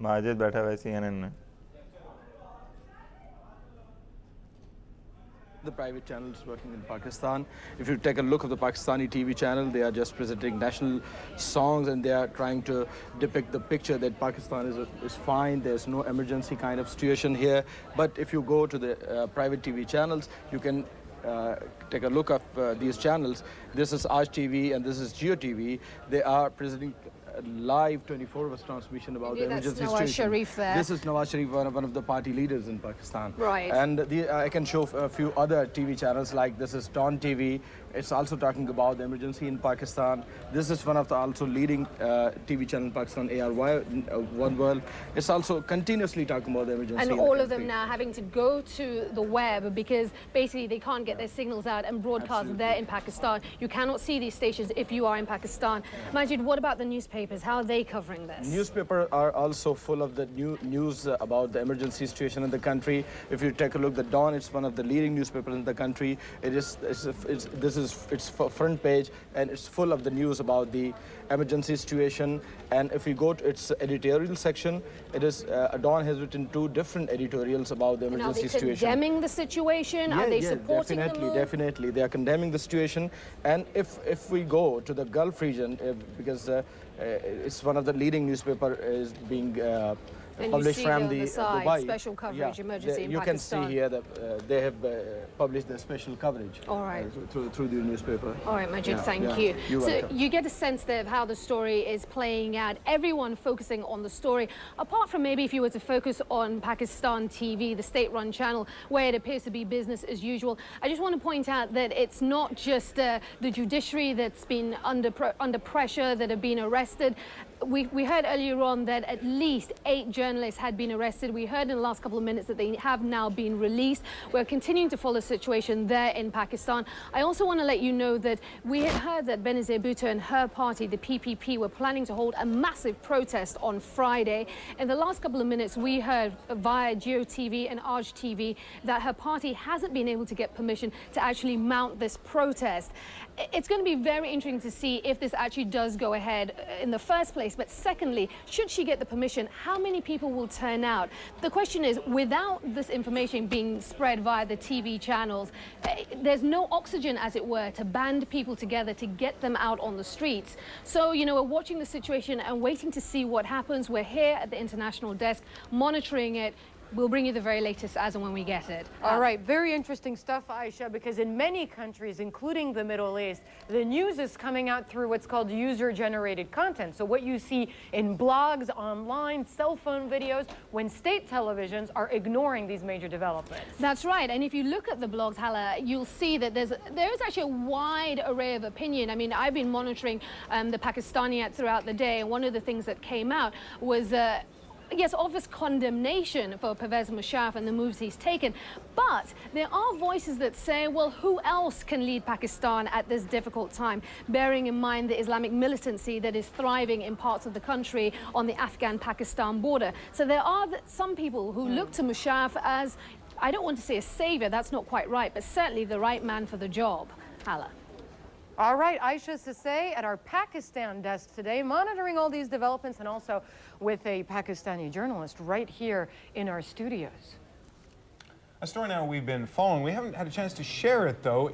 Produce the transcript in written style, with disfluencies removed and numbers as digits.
माजिद बैठा हुआ है CNN में। The private channels working in Pakistan. If you take a look at the Pakistani TV channel, they are just presenting national songs and they are trying to depict the picture that Pakistan is fine. There's no emergency kind of situation here. But if you go to the private TV channels, you can take a look at these channels. This is Aaj TV and this is Jio TV. They are presenting live 24-hour transmission about the emergency Nawaz situation. Sharif there. This is Nawaz Sharif, one of the party leaders in Pakistan. Right. And I can show a few other TV channels, like this is Dawn TV. It's also talking about the emergency in Pakistan. This is one of the also leading TV channel in Pakistan, ARY, One World. It's also continuously talking about the emergency. And all of them now having to go to the web because basically they can't get their signals out and broadcast there in Pakistan. You cannot see these stations if you are in Pakistan. Majid, what about the newspapers? How are they covering this? Newspapers are also full of the news about the emergency situation in the country. If you take a look, the Dawn, it's one of the leading newspapers in the country. It's front page and it's full of the news about the emergency situation. And if we go to its editorial section, it is Dawn has written 2 different editorials about the emergency situation. Are they condemning the situation? Are they supporting the move? Definitely. They are condemning the situation. And if we go to the Gulf region, because it's one of the leading newspaper is being published from the Dubai. Special coverage, emergency in you Pakistan. can see here that they have published the special coverage. All right. Through the newspaper. All right, Majid, thank you. You're so welcome. you get a sense there of how the story is playing out. Everyone focusing on the story, apart from maybe if you were to focus on Pakistan TV, the state-run channel, where it appears to be business as usual. I just want to point out that it's not just the judiciary that's been under pressure, that have been arrested. We heard earlier on that at least 8 journalists had been arrested. We heard in the last couple of minutes that they have now been released. We're continuing to follow the situation there in Pakistan. I also want to let you know that we had heard that Benazir Bhutto and her party, the PPP, were planning to hold a massive protest on Friday. In the last couple of minutes, we heard via Jio TV and Aaj TV that her party hasn't been able to get permission to actually mount this protest. It's going to be very interesting to see if this actually does go ahead in the first place. But secondly, should she get the permission, how many people will turn out? The question is, without this information being spread via the TV channels, there's no oxygen, as it were, to band people together to get them out on the streets. So, you know, we're watching the situation and waiting to see what happens. We're here at the international desk monitoring it. We'll bring you the very latest as and when we get it. All right, very interesting stuff, Aisha, because in many countries, including the Middle East, the news is coming out through what's called user-generated content. So what you see in blogs, online, cell phone videos, when state televisions are ignoring these major developments. That's right. And if you look at the blogs, Hala, you'll see that there is actually a wide array of opinion. I mean, I've been monitoring the Pakistaniyat throughout the day, and one of the things that came out was yes, obvious condemnation for Pervez Musharraf and the moves he's taken. But there are voices that say, well, who else can lead Pakistan at this difficult time, bearing in mind the Islamic militancy that is thriving in parts of the country on the Afghan-Pakistan border. So there are some people who look to Musharraf as, I don't want to say a savior, that's not quite right, but certainly the right man for the job. Hala. All right, Aisha Sasay at our Pakistan desk today, monitoring all these developments and also with a Pakistani journalist right here in our studios. A story now we've been following. We haven't had a chance to share it, though.